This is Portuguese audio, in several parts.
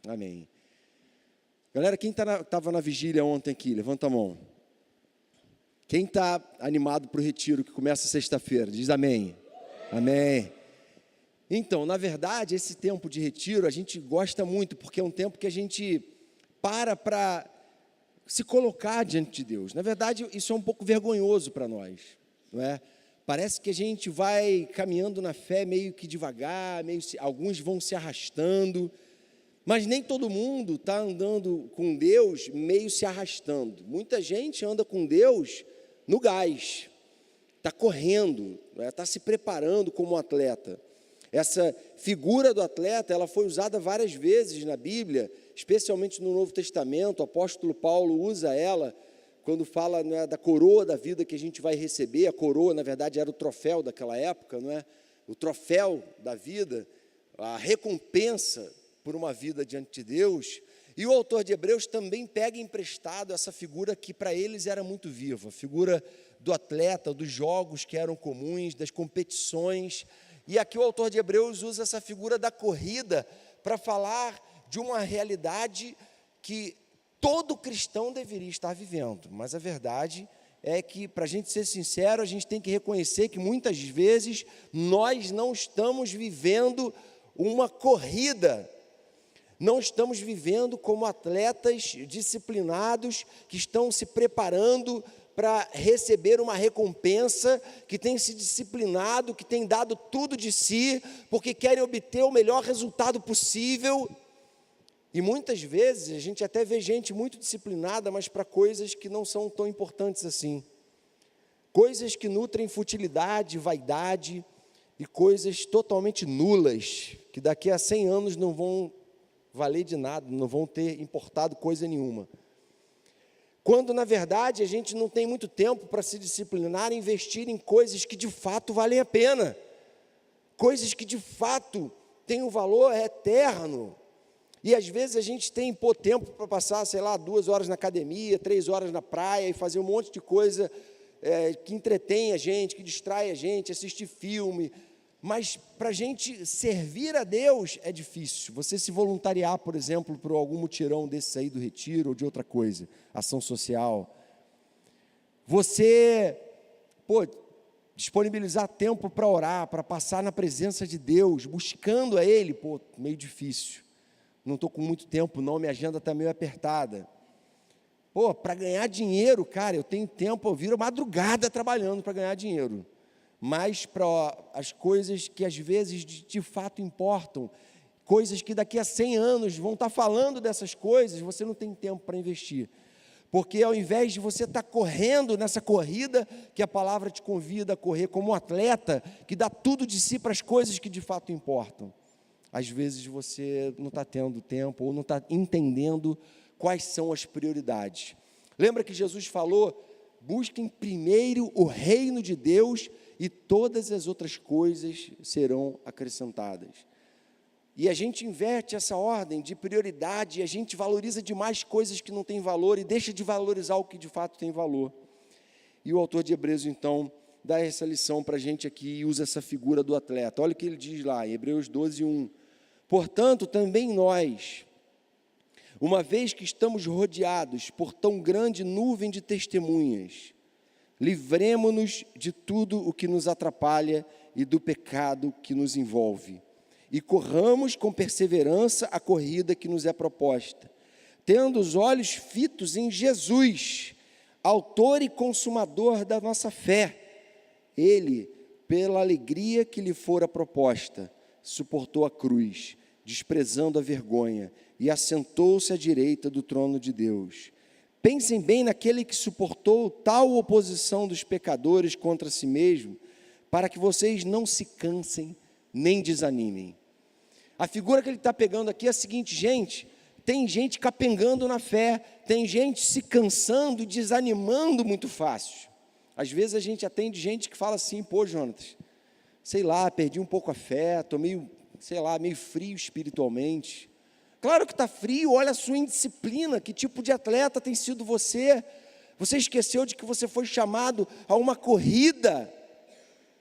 Amém. Galera, quem estava na vigília ontem aqui? Levanta a mão. Quem está animado para o retiro que começa sexta-feira? Diz amém. Amém. Então, na verdade, esse tempo de retiro a gente gosta muito, porque é um tempo que a gente para se colocar diante de Deus. Na verdade, isso é um pouco vergonhoso para nós, não é? Parece que a gente vai caminhando na fé meio que devagar, alguns vão se arrastando, mas nem todo mundo está andando com Deus meio se arrastando. Muita gente anda com Deus no gás, está correndo, está se preparando como atleta. Essa figura do atleta, ela foi usada várias vezes na Bíblia, especialmente no Novo Testamento. O apóstolo Paulo usa ela quando fala, não é, da coroa da vida que a gente vai receber. A coroa, na verdade, era o troféu daquela época, não é? O troféu da vida, a recompensa por uma vida diante de Deus. E o autor de Hebreus também pega emprestado essa figura que para eles era muito viva, a figura do atleta, dos jogos que eram comuns, das competições. E aqui o autor de Hebreus usa essa figura da corrida para falar de uma realidade que todo cristão deveria estar vivendo. Mas a verdade é que, para a gente ser sincero, a gente tem que reconhecer que muitas vezes nós não estamos vivendo uma corrida. Não estamos vivendo como atletas disciplinados que estão se preparando para receber uma recompensa, que têm se disciplinado, que têm dado tudo de si, porque querem obter o melhor resultado possível. E muitas vezes a gente até vê gente muito disciplinada, mas para coisas que não são tão importantes assim. Coisas que nutrem futilidade, vaidade e coisas totalmente nulas, que daqui a 100 anos não vão valer de nada, não vão ter importado coisa nenhuma. Quando, na verdade, a gente não tem muito tempo para se disciplinar e investir em coisas que de fato valem a pena, coisas que de fato têm um valor eterno. E às vezes a gente tem tempo para passar, 2 horas na academia, 3 horas na praia e fazer um monte de coisa que entretém a gente, que distrai a gente, assistir filme. Mas para a gente servir a Deus é difícil. Você se voluntariar, por exemplo, por algum mutirão desse aí do retiro ou de outra coisa, ação social. Você, disponibilizar tempo para orar, para passar na presença de Deus, buscando a Ele, meio difícil. Não estou com muito tempo não, minha agenda está meio apertada. Para ganhar dinheiro, cara, eu tenho tempo, eu viro madrugada trabalhando para ganhar dinheiro. Mas para as coisas que às vezes de fato importam, coisas que daqui a 100 anos vão estar falando dessas coisas, você não tem tempo para investir. Porque ao invés de você estar correndo nessa corrida, que a palavra te convida a correr como um atleta, que dá tudo de si para as coisas que de fato importam, às vezes você não está tendo tempo ou não está entendendo quais são as prioridades. Lembra que Jesus falou, busquem primeiro o reino de Deus e todas as outras coisas serão acrescentadas. E a gente inverte essa ordem de prioridade, e a gente valoriza demais coisas que não têm valor e deixa de valorizar o que de fato tem valor. E o autor de Hebreus, então, dá essa lição para a gente aqui e usa essa figura do atleta. Olha o que ele diz lá, em Hebreus 12, 1. Portanto, também nós, uma vez que estamos rodeados por tão grande nuvem de testemunhas, livremo-nos de tudo o que nos atrapalha e do pecado que nos envolve, e corramos com perseverança a corrida que nos é proposta, tendo os olhos fitos em Jesus, autor e consumador da nossa fé. Ele, pela alegria que lhe fora proposta, suportou a cruz, desprezando a vergonha, e assentou-se à direita do trono de Deus. Pensem bem naquele que suportou tal oposição dos pecadores contra si mesmo, para que vocês não se cansem nem desanimem. A figura que ele está pegando aqui é a seguinte, gente, tem gente capengando na fé, tem gente se cansando e desanimando muito fácil. Às vezes a gente atende gente que fala assim, Jonatas, perdi um pouco a fé, estou meio frio espiritualmente. Claro que está frio, olha a sua indisciplina, que tipo de atleta tem sido você? Você esqueceu de que você foi chamado a uma corrida,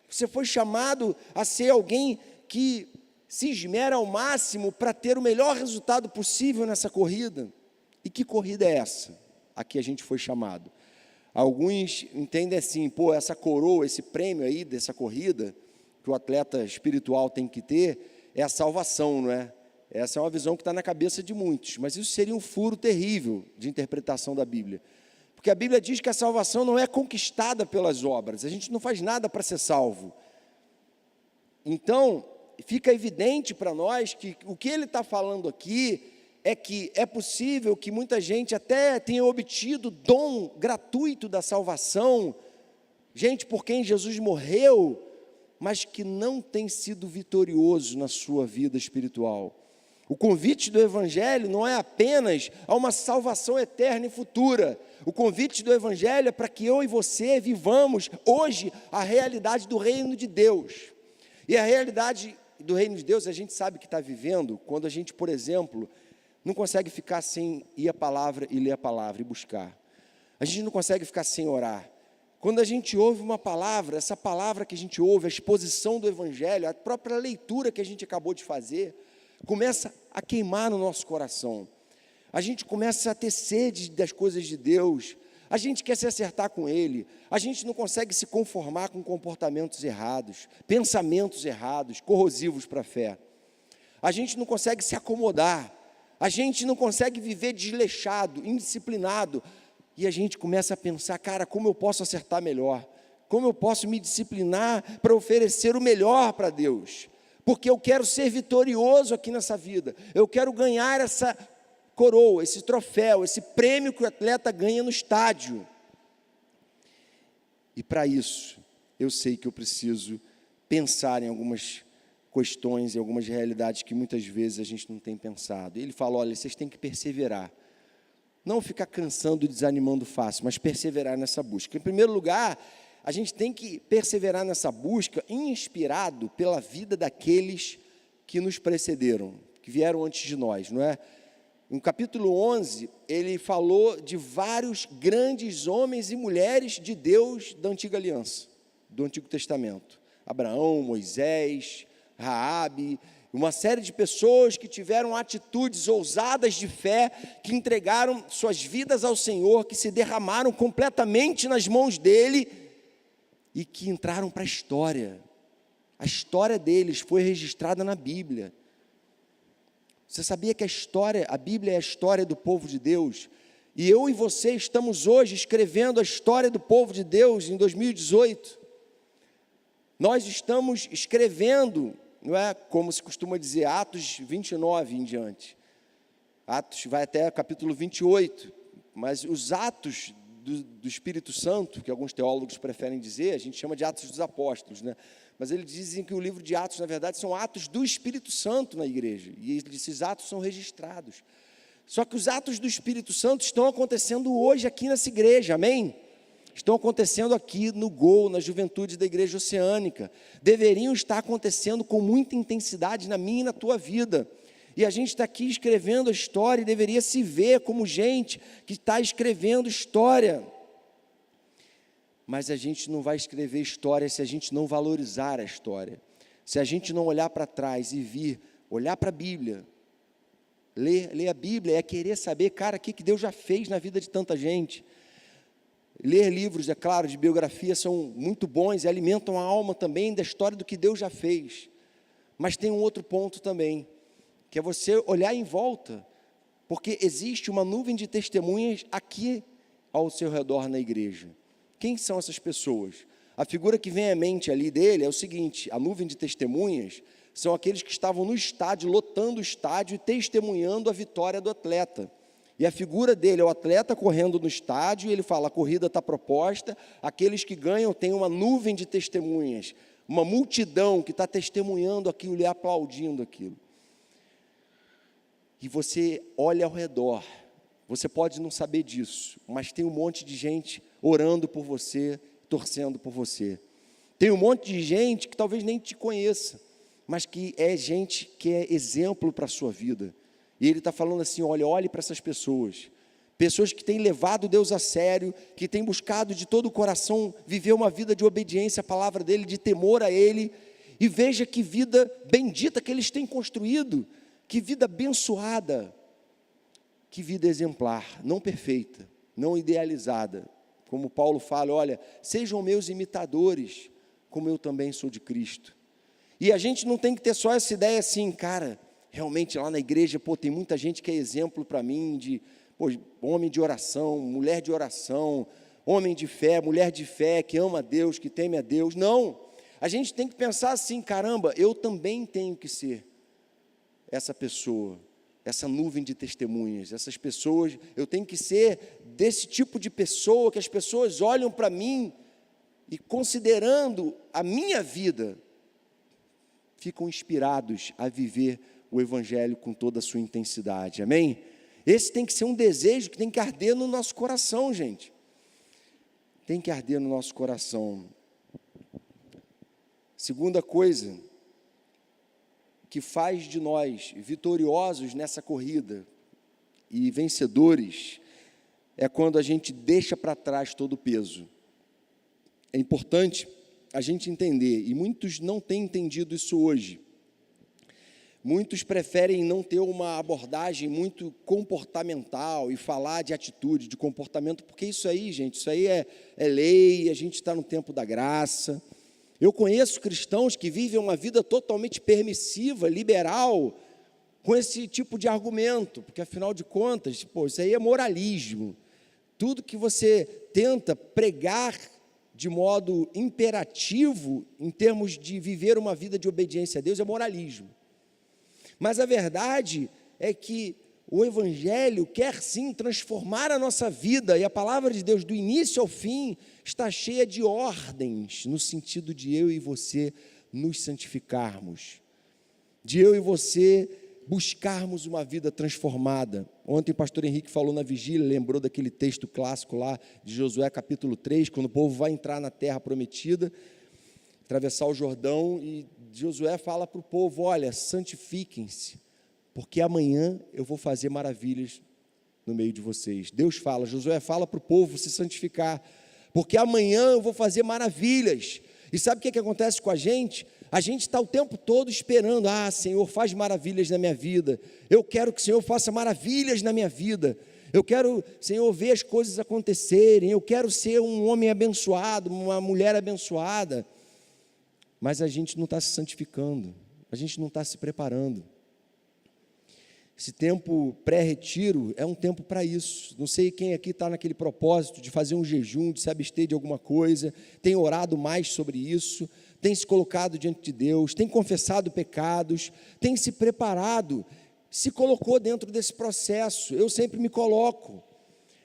você foi chamado a ser alguém que se esmera ao máximo para ter o melhor resultado possível nessa corrida. E que corrida é essa? A que a gente foi chamado. Alguns entendem assim, essa coroa, esse prêmio aí dessa corrida, que o atleta espiritual tem que ter, é a salvação, não é? Essa é uma visão que está na cabeça de muitos, mas isso seria um furo terrível de interpretação da Bíblia. Porque a Bíblia diz que a salvação não é conquistada pelas obras, a gente não faz nada para ser salvo. Então, fica evidente para nós que o que ele está falando aqui é que é possível que muita gente até tenha obtido dom gratuito da salvação, gente por quem Jesus morreu, mas que não tem sido vitorioso na sua vida espiritual. O convite do Evangelho não é apenas a uma salvação eterna e futura. O convite do Evangelho é para que eu e você vivamos hoje a realidade do reino de Deus. E a realidade do reino de Deus a gente sabe que está vivendo quando a gente, por exemplo, não consegue ficar sem ir à palavra e ler a palavra e buscar. A gente não consegue ficar sem orar. Quando a gente ouve uma palavra, essa palavra que a gente ouve, a exposição do Evangelho, a própria leitura que a gente acabou de fazer, começa a queimar no nosso coração. A gente começa a ter sede das coisas de Deus. A gente quer se acertar com Ele. A gente não consegue se conformar com comportamentos errados, pensamentos errados, corrosivos para a fé. A gente não consegue se acomodar. A gente não consegue viver desleixado, indisciplinado. E a gente começa a pensar, cara, como eu posso acertar melhor? Como eu posso me disciplinar para oferecer o melhor para Deus? Porque eu quero ser vitorioso aqui nessa vida. Eu quero ganhar essa coroa, esse troféu, esse prêmio que o atleta ganha no estádio. E para isso, eu sei que eu preciso pensar em algumas questões, em algumas realidades que muitas vezes a gente não tem pensado. E ele fala, olha, vocês têm que perseverar. Não ficar cansando e desanimando fácil, mas perseverar nessa busca. Em primeiro lugar, a gente tem que perseverar nessa busca inspirado pela vida daqueles que nos precederam, que vieram antes de nós, não é? No capítulo 11, ele falou de vários grandes homens e mulheres de Deus da Antiga Aliança, do Antigo Testamento. Abraão, Moisés, Raabe, uma série de pessoas que tiveram atitudes ousadas de fé, que entregaram suas vidas ao Senhor, que se derramaram completamente nas mãos dele e que entraram para a história. A história deles foi registrada na Bíblia. Você sabia que a Bíblia é a história do povo de Deus? E eu e você estamos hoje escrevendo a história do povo de Deus em 2018. Nós estamos escrevendo, não é como se costuma dizer, Atos 29 em diante. Atos vai até capítulo 28, mas os atos do Espírito Santo, que alguns teólogos preferem dizer, a gente chama de Atos dos Apóstolos, né? Mas eles dizem que o livro de Atos, na verdade, são atos do Espírito Santo na igreja, e esses atos são registrados. Só que os atos do Espírito Santo estão acontecendo hoje aqui nessa igreja, amém? Estão acontecendo aqui no GOL, na juventude da Igreja Oceânica. Deveriam estar acontecendo com muita intensidade na minha e na tua vida. E a gente está aqui escrevendo a história e deveria se ver como gente que está escrevendo história. Mas a gente não vai escrever história se a gente não valorizar a história. Se a gente não olhar para trás e olhar para a Bíblia. Ler a Bíblia é querer saber, cara, o que Deus já fez na vida de tanta gente. Ler livros, é claro, de biografia são muito bons e alimentam a alma também da história do que Deus já fez. Mas tem um outro ponto também, que é você olhar em volta, porque existe uma nuvem de testemunhas aqui ao seu redor na igreja. Quem são essas pessoas? A figura que vem à mente ali dele é o seguinte, a nuvem de testemunhas são aqueles que estavam no estádio, lotando o estádio e testemunhando a vitória do atleta. E a figura dele é o atleta correndo no estádio, e ele fala, a corrida está proposta, aqueles que ganham têm uma nuvem de testemunhas, uma multidão que está testemunhando aquilo e aplaudindo aquilo. E você olha ao redor, você pode não saber disso, mas tem um monte de gente orando por você, torcendo por você. Tem um monte de gente que talvez nem te conheça, mas que é gente que é exemplo para a sua vida. E ele está falando assim, olhe para essas pessoas que têm levado Deus a sério, que têm buscado de todo o coração viver uma vida de obediência à palavra dele, de temor a ele, e veja que vida bendita que eles têm construído, que vida abençoada, que vida exemplar, não perfeita, não idealizada. Como Paulo fala, olha, sejam meus imitadores, como eu também sou de Cristo. E a gente não tem que ter só essa ideia assim, cara, realmente lá na igreja, tem muita gente que é exemplo para mim de homem de oração, mulher de oração, homem de fé, mulher de fé, que ama a Deus, que teme a Deus. Não, a gente tem que pensar assim, caramba, eu também tenho que ser essa pessoa, essa nuvem de testemunhas, essas pessoas, eu tenho que ser desse tipo de pessoa que as pessoas olham para mim e considerando a minha vida, ficam inspirados a viver o Evangelho com toda a sua intensidade, amém? Esse tem que ser um desejo que tem que arder no nosso coração, gente, tem que arder no nosso coração. Segunda coisa que faz de nós vitoriosos nessa corrida e vencedores, é quando a gente deixa para trás todo o peso. É importante a gente entender, e muitos não têm entendido isso hoje. Muitos preferem não ter uma abordagem muito comportamental e falar de atitude, de comportamento, porque isso aí, gente, isso aí é lei, a gente está no tempo da graça. Eu conheço cristãos que vivem uma vida totalmente permissiva, liberal, com esse tipo de argumento, porque afinal de contas, isso aí é moralismo. Tudo que você tenta pregar de modo imperativo, em termos de viver uma vida de obediência a Deus, é moralismo. Mas a verdade é que o Evangelho quer sim transformar a nossa vida, e a palavra de Deus, do início ao fim, está cheia de ordens, no sentido de eu e você nos santificarmos, de eu e você buscarmos uma vida transformada. Ontem o pastor Henrique falou na vigília, lembrou daquele texto clássico lá de Josué capítulo 3, quando o povo vai entrar na terra prometida, atravessar o Jordão, e Josué fala para o povo, olha, santifiquem-se, porque amanhã eu vou fazer maravilhas no meio de vocês. Deus fala, Josué fala para o povo se santificar, porque amanhã eu vou fazer maravilhas. E sabe o que acontece com a gente? A gente está o tempo todo esperando, Senhor, faz maravilhas na minha vida, eu quero que o Senhor faça maravilhas na minha vida, eu quero, Senhor, ver as coisas acontecerem, eu quero ser um homem abençoado, uma mulher abençoada, mas a gente não está se santificando, a gente não está se preparando. Esse tempo pré-retiro é um tempo para isso. Não sei quem aqui está naquele propósito de fazer um jejum, de se abster de alguma coisa, tem orado mais sobre isso, tem se colocado diante de Deus, tem confessado pecados, tem se preparado, se colocou dentro desse processo. Eu sempre me coloco,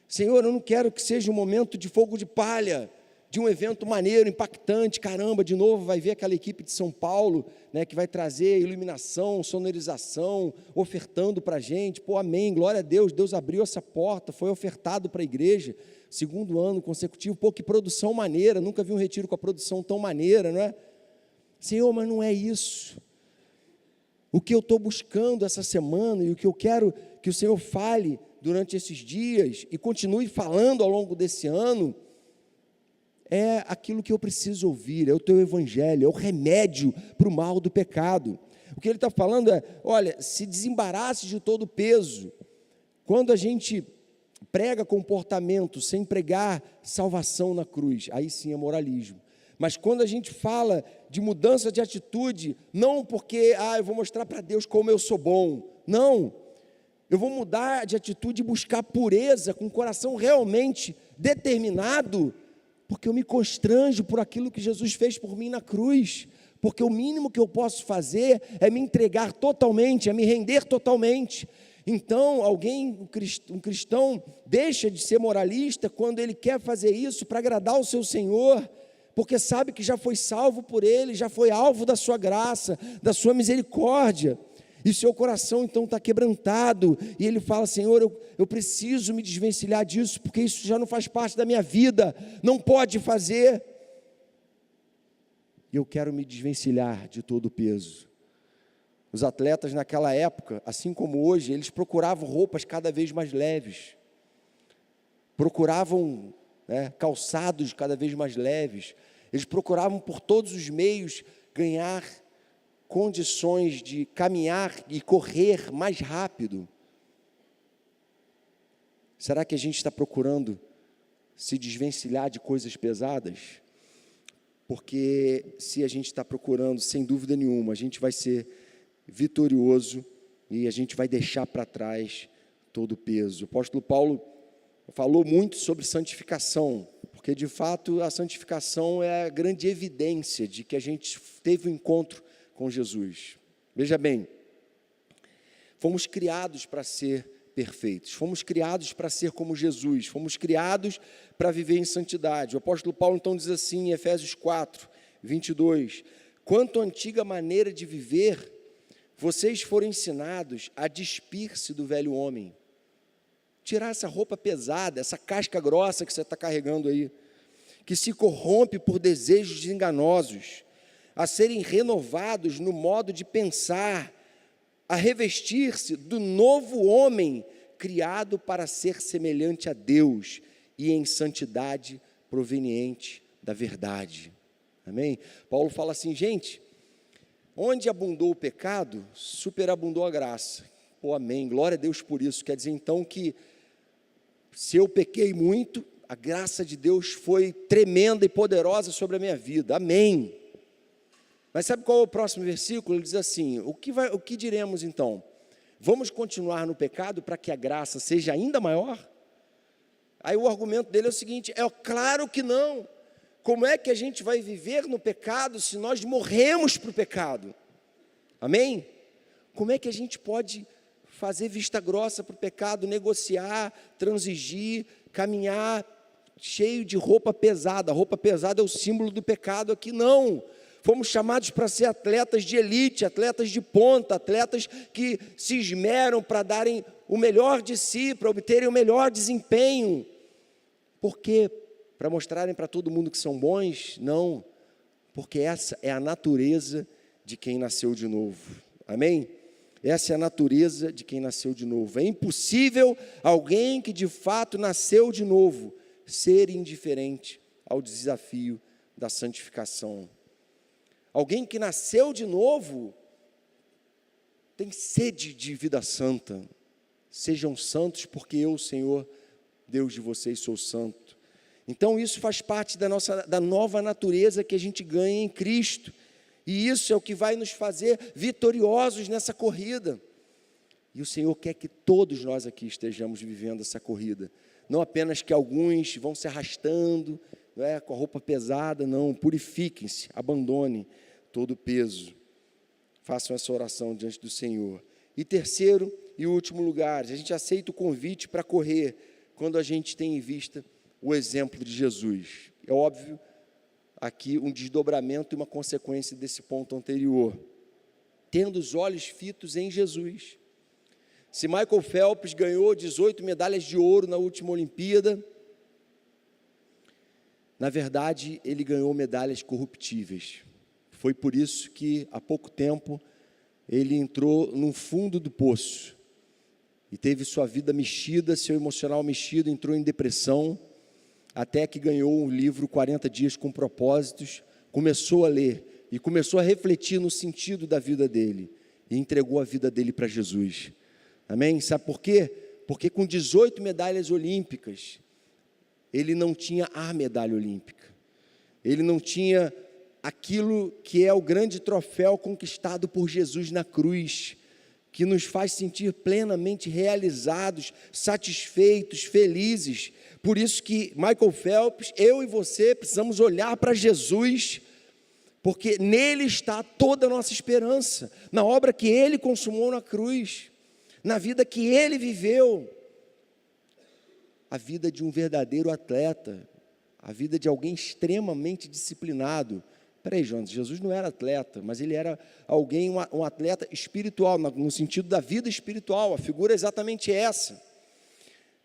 Senhor, eu não quero que seja um momento de fogo de palha, de um evento maneiro, impactante, caramba, de novo vai ver aquela equipe de São Paulo, né, que vai trazer iluminação, sonorização, ofertando para a gente, amém, glória a Deus, Deus abriu essa porta, foi ofertado para a igreja, segundo ano consecutivo, que produção maneira, nunca vi um retiro com a produção tão maneira, não é? Senhor, mas não é isso, o que eu estou buscando essa semana, e o que eu quero que o Senhor fale durante esses dias, e continue falando ao longo desse ano, é aquilo que eu preciso ouvir, é o teu evangelho, é o remédio para o mal do pecado. O que ele está falando é, olha, se desembarace de todo o peso. Quando a gente prega comportamento sem pregar salvação na cruz, aí sim é moralismo. Mas quando a gente fala de mudança de atitude, não porque, eu vou mostrar para Deus como eu sou bom, não, eu vou mudar de atitude e buscar pureza, com o coração realmente determinado, porque eu me constranjo por aquilo que Jesus fez por mim na cruz, porque o mínimo que eu posso fazer é me entregar totalmente, é me render totalmente. Então, um cristão deixa de ser moralista quando ele quer fazer isso para agradar o seu Senhor, porque sabe que já foi salvo por Ele, já foi alvo da sua graça, da sua misericórdia, e seu coração então está quebrantado, e ele fala, Senhor, eu preciso me desvencilhar disso, porque isso já não faz parte da minha vida, não pode fazer, e eu quero me desvencilhar de todo o peso. Os atletas naquela época, assim como hoje, eles procuravam roupas cada vez mais leves, procuravam calçados cada vez mais leves, eles procuravam por todos os meios ganhar condições de caminhar e correr mais rápido? Será que a gente está procurando se desvencilhar de coisas pesadas? Porque se a gente está procurando, sem dúvida nenhuma, a gente vai ser vitorioso e a gente vai deixar para trás todo o peso. O apóstolo Paulo falou muito sobre santificação, porque de fato a santificação é a grande evidência de que a gente teve um encontro com Jesus. Veja bem, fomos criados para ser perfeitos, fomos criados para ser como Jesus, fomos criados para viver em santidade. O apóstolo Paulo então diz assim em Efésios 4, 22, quanto à antiga maneira de viver, vocês foram ensinados a despir-se do velho homem, tirar essa roupa pesada, essa casca grossa que você está carregando aí, que se corrompe por desejos enganosos, a serem renovados no modo de pensar, a revestir-se do novo homem, criado para ser semelhante a Deus e em santidade proveniente da verdade. Amém? Paulo fala assim, gente, onde abundou o pecado, superabundou a graça. Pô, amém, glória a Deus por isso. Quer dizer então que se eu pequei muito, a graça de Deus foi tremenda e poderosa sobre a minha vida. Amém. Mas sabe qual é o próximo versículo? Ele diz assim, o que diremos então? Vamos continuar no pecado para que a graça seja ainda maior? Aí o argumento dele é o seguinte, é claro que não. Como é que a gente vai viver no pecado se nós morremos para o pecado? Amém? Como é que a gente pode fazer vista grossa para o pecado, negociar, transigir, caminhar cheio de roupa pesada? A roupa pesada é o símbolo do pecado aqui, não. Fomos chamados para ser atletas de elite, atletas de ponta, atletas que se esmeram para darem o melhor de si, para obterem o melhor desempenho. Por quê? Para mostrarem para todo mundo que são bons? Não, porque essa é a natureza de quem nasceu de novo. Amém? Essa é a natureza de quem nasceu de novo. É impossível alguém que de fato nasceu de novo ser indiferente ao desafio da santificação. Alguém que nasceu de novo tem sede de vida santa. Sejam santos, porque eu, Senhor, Deus de vocês, sou santo. Então isso faz parte da nova natureza que a gente ganha em Cristo. E isso é o que vai nos fazer vitoriosos nessa corrida. E o Senhor quer que todos nós aqui estejamos vivendo essa corrida. Não apenas que alguns vão se arrastando, com a roupa pesada, não. Purifiquem-se, abandonem todo o peso. Façam essa oração diante do Senhor. E terceiro e último lugar, a gente aceita o convite para correr quando a gente tem em vista o exemplo de Jesus. É óbvio, aqui um desdobramento e uma consequência desse ponto anterior. Tendo os olhos fitos em Jesus. Se Michael Phelps ganhou 18 medalhas de ouro na última Olimpíada, na verdade, ele ganhou medalhas corruptíveis. Foi por isso que, há pouco tempo, ele entrou no fundo do poço e teve sua vida mexida, seu emocional mexido, entrou em depressão, até que ganhou um livro 40 dias com propósitos, começou a ler e começou a refletir no sentido da vida dele e entregou a vida dele para Jesus. Amém? Sabe por quê? Porque com 18 medalhas olímpicas, ele não tinha a medalha olímpica. Ele não tinha aquilo que é o grande troféu conquistado por Jesus na cruz, que nos faz sentir plenamente realizados, satisfeitos, felizes. Por isso que Michael Phelps, eu e você, precisamos olhar para Jesus, porque nele está toda a nossa esperança, na obra que ele consumou na cruz, na vida que ele viveu, a vida de um verdadeiro atleta, a vida de alguém extremamente disciplinado. Peraí, Jonas, Jesus não era atleta, mas ele era alguém, um atleta espiritual, no sentido da vida espiritual. A figura é exatamente essa.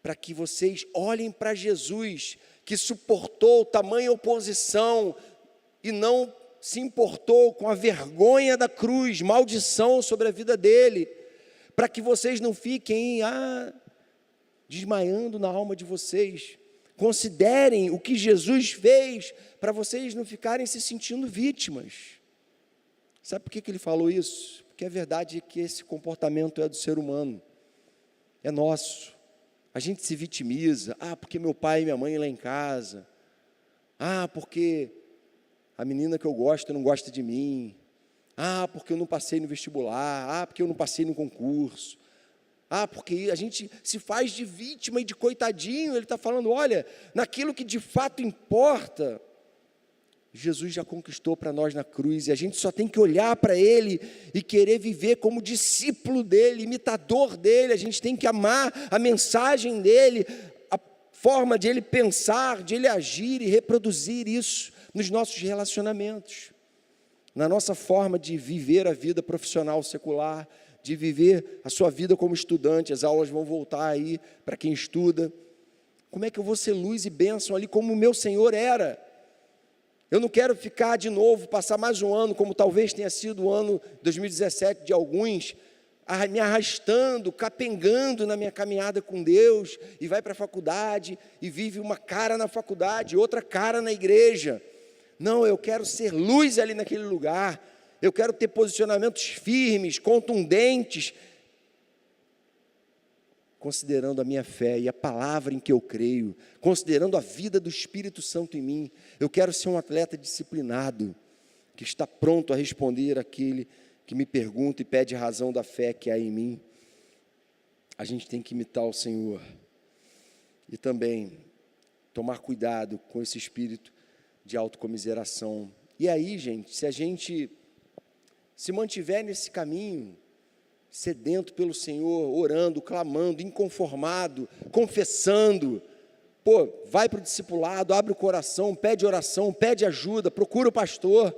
Para que vocês olhem para Jesus, que suportou tamanha oposição e não se importou com a vergonha da cruz, maldição sobre a vida dele, para que vocês não fiquem desmaiando na alma de vocês. Considerem o que Jesus fez, para vocês não ficarem se sentindo vítimas. Sabe por que ele falou isso? Porque a verdade é que esse comportamento é do ser humano, é nosso. A gente se vitimiza, porque meu pai e minha mãe lá em casa, porque a menina que eu gosto não gosta de mim, porque eu não passei no vestibular, porque eu não passei no concurso, porque a gente se faz de vítima e de coitadinho. Ele está falando, olha, naquilo que de fato importa, Jesus já conquistou para nós na cruz, e a gente só tem que olhar para Ele e querer viver como discípulo dEle, imitador dEle. A gente tem que amar a mensagem dEle, a forma de Ele pensar, de Ele agir, e reproduzir isso nos nossos relacionamentos, na nossa forma de viver a vida profissional secular, de viver a sua vida como estudante. As aulas vão voltar aí para quem estuda. Como é que eu vou ser luz e bênção ali como o meu Senhor era? Eu não quero ficar de novo, passar mais um ano, como talvez tenha sido o ano 2017 de alguns, me arrastando, capengando na minha caminhada com Deus, e vai para a faculdade, e vive uma cara na faculdade, outra cara na igreja. Não, eu quero ser luz ali naquele lugar, eu quero ter posicionamentos firmes, contundentes, considerando a minha fé e a palavra em que eu creio, considerando a vida do Espírito Santo em mim. Eu quero ser um atleta disciplinado, que está pronto a responder àquele que me pergunta e pede razão da fé que há em mim. A gente tem que imitar o Senhor. E também tomar cuidado com esse espírito de autocomiseração. E aí, gente, se a gente se mantiver nesse caminho, sedento pelo Senhor, orando, clamando, inconformado, confessando, vai para o discipulado, abre o coração, pede oração, pede ajuda, procura o pastor,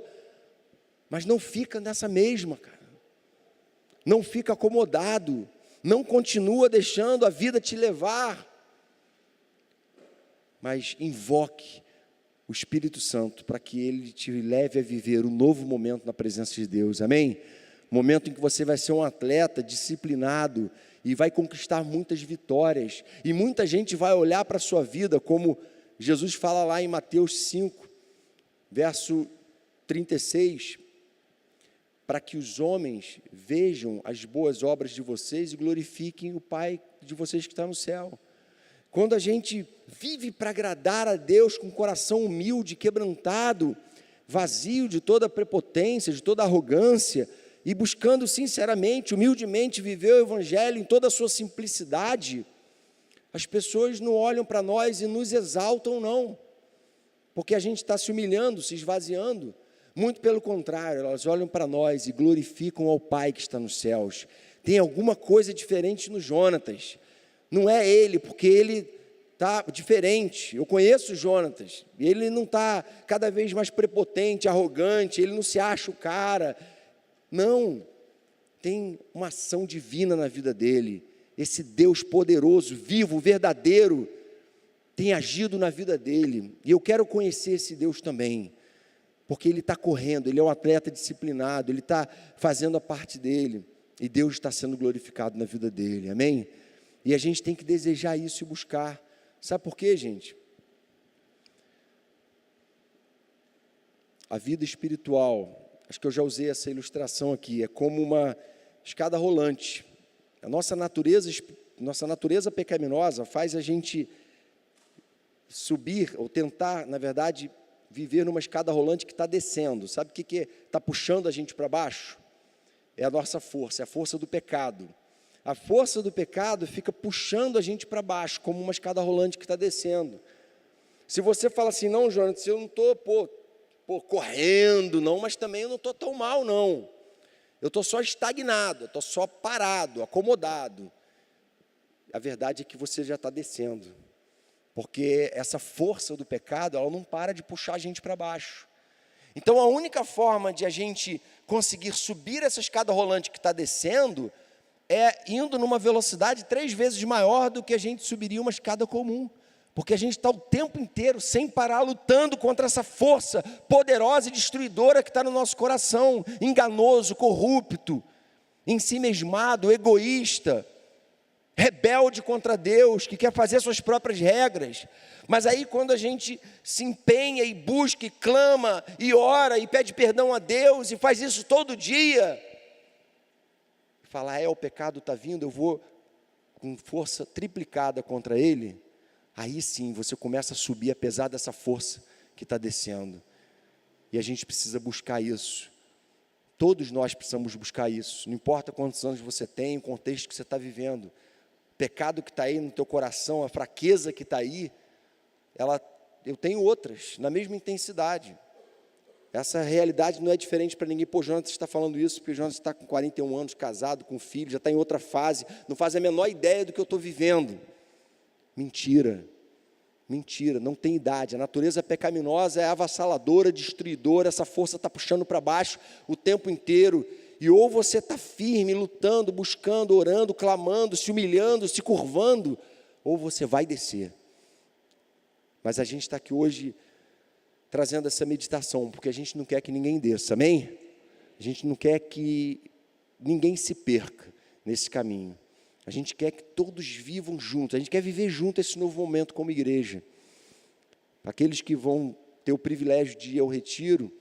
mas não fica nessa mesma, cara. Não fica acomodado, não continua deixando a vida te levar, mas invoque o Espírito Santo para que Ele te leve a viver um novo momento na presença de Deus, amém? Momento em que você vai ser um atleta disciplinado e vai conquistar muitas vitórias, e muita gente vai olhar para a sua vida, como Jesus fala lá em Mateus 5, verso 36, para que os homens vejam as boas obras de vocês e glorifiquem o Pai de vocês que está no céu. Quando a gente vive para agradar a Deus com o coração humilde, quebrantado, vazio de toda prepotência, de toda arrogância, e buscando sinceramente, humildemente viver o Evangelho em toda a sua simplicidade, as pessoas não olham para nós e nos exaltam, não, porque a gente está se humilhando, se esvaziando. Muito pelo contrário, elas olham para nós e glorificam ao Pai que está nos céus. Tem alguma coisa diferente no Jonatas. Não é ele, porque ele está diferente. Eu conheço o Jonatas, e ele não está cada vez mais prepotente, arrogante, ele não se acha o cara. Não, tem uma ação divina na vida dele. Esse Deus poderoso, vivo, verdadeiro, tem agido na vida dele. E eu quero conhecer esse Deus também, porque ele está correndo, ele é um atleta disciplinado, ele está fazendo a parte dele, e Deus está sendo glorificado na vida dele, amém? E a gente tem que desejar isso e buscar. Sabe por quê, gente? A vida espiritual, acho que eu já usei essa ilustração aqui, é como uma escada rolante. A nossa natureza pecaminosa faz a gente subir, ou tentar, na verdade, viver numa escada rolante que está descendo. Sabe o que está puxando a gente para baixo? É a nossa força, é a força do pecado. A força do pecado fica puxando a gente para baixo, como uma escada rolante que está descendo. Se você fala assim, não, Jonas, eu não estou correndo, não, mas também eu não estou tão mal, não. Eu estou só estagnado, eu estou só parado, acomodado. A verdade é que você já está descendo, porque essa força do pecado, ela não para de puxar a gente para baixo. Então, a única forma de a gente conseguir subir essa escada rolante que está descendo, é indo numa velocidade 3 vezes maior do que a gente subiria uma escada comum. Porque a gente está o tempo inteiro, sem parar, lutando contra essa força poderosa e destruidora que está no nosso coração, enganoso, corrupto, ensimesmado, egoísta, rebelde contra Deus, que quer fazer suas próprias regras. Mas aí quando a gente se empenha e busca e clama e ora e pede perdão a Deus e faz isso todo dia, falar, o pecado está vindo, eu vou com força triplicada contra ele, aí sim você começa a subir apesar dessa força que está descendo. E a gente precisa buscar isso. Todos nós precisamos buscar isso. Não importa quantos anos você tem, o contexto que você está vivendo. O pecado que está aí no teu coração, a fraqueza que está aí, eu tenho outras, na mesma intensidade. Essa realidade não é diferente para ninguém. Pô, Jonas está falando isso, porque Jonas está com 41 anos, casado, com filho, já está em outra fase, não faz a menor ideia do que eu estou vivendo. Mentira, não tem idade. A natureza pecaminosa é avassaladora, destruidora, essa força está puxando para baixo o tempo inteiro. E ou você está firme, lutando, buscando, orando, clamando, se humilhando, se curvando, ou você vai descer. Mas a gente está aqui hoje trazendo essa meditação, porque a gente não quer que ninguém desça, amém? A gente não quer que ninguém se perca nesse caminho. A gente quer que todos vivam juntos, a gente quer viver junto esse novo momento como igreja. Aqueles que vão ter o privilégio de ir ao retiro,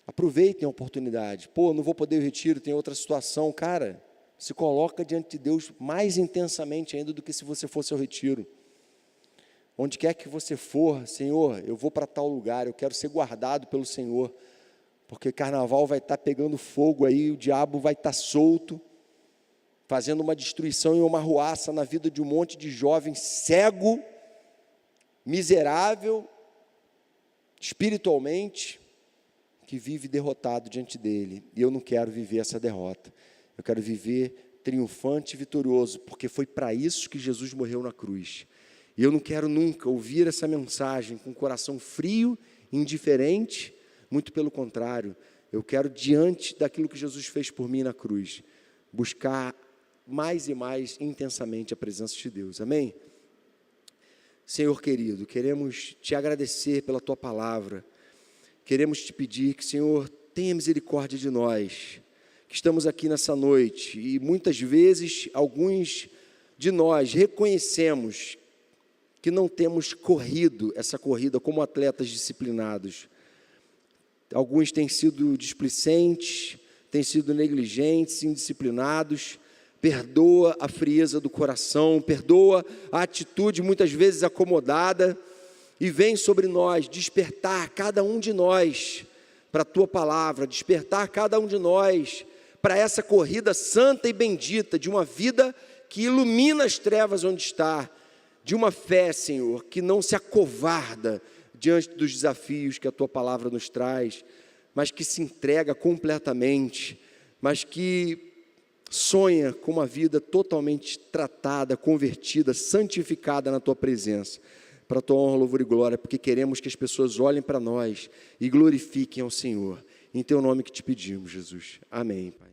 aproveitem a oportunidade. Pô, não vou poder ir ao retiro, tem outra situação. Cara, se coloca diante de Deus mais intensamente ainda do que se você fosse ao retiro. Onde quer que você for, Senhor, eu vou para tal lugar, eu quero ser guardado pelo Senhor, porque carnaval vai estar pegando fogo aí, o diabo vai estar solto, fazendo uma destruição e uma arruaça na vida de um monte de jovem cego, miserável, espiritualmente, que vive derrotado diante dele. E eu não quero viver essa derrota, eu quero viver triunfante e vitorioso, porque foi para isso que Jesus morreu na cruz. E eu não quero nunca ouvir essa mensagem com o coração frio, indiferente, muito pelo contrário, eu quero, diante daquilo que Jesus fez por mim na cruz, buscar mais e mais intensamente a presença de Deus, amém? Senhor querido, queremos te agradecer pela tua palavra, queremos te pedir que, Senhor, tenha misericórdia de nós, que estamos aqui nessa noite, e muitas vezes, alguns de nós reconhecemos que não temos corrido essa corrida como atletas disciplinados. Alguns têm sido displicentes, têm sido negligentes, indisciplinados. Perdoa a frieza do coração, perdoa a atitude muitas vezes acomodada, e vem sobre nós despertar cada um de nós para a tua palavra, despertar cada um de nós para essa corrida santa e bendita de uma vida que ilumina as trevas onde está, de uma fé, Senhor, que não se acovarda diante dos desafios que a tua palavra nos traz, mas que se entrega completamente, mas que sonha com uma vida totalmente tratada, convertida, santificada na tua presença, para a tua honra, louvor e glória, porque queremos que as pessoas olhem para nós e glorifiquem ao Senhor. Em teu nome que te pedimos, Jesus. Amém, Pai.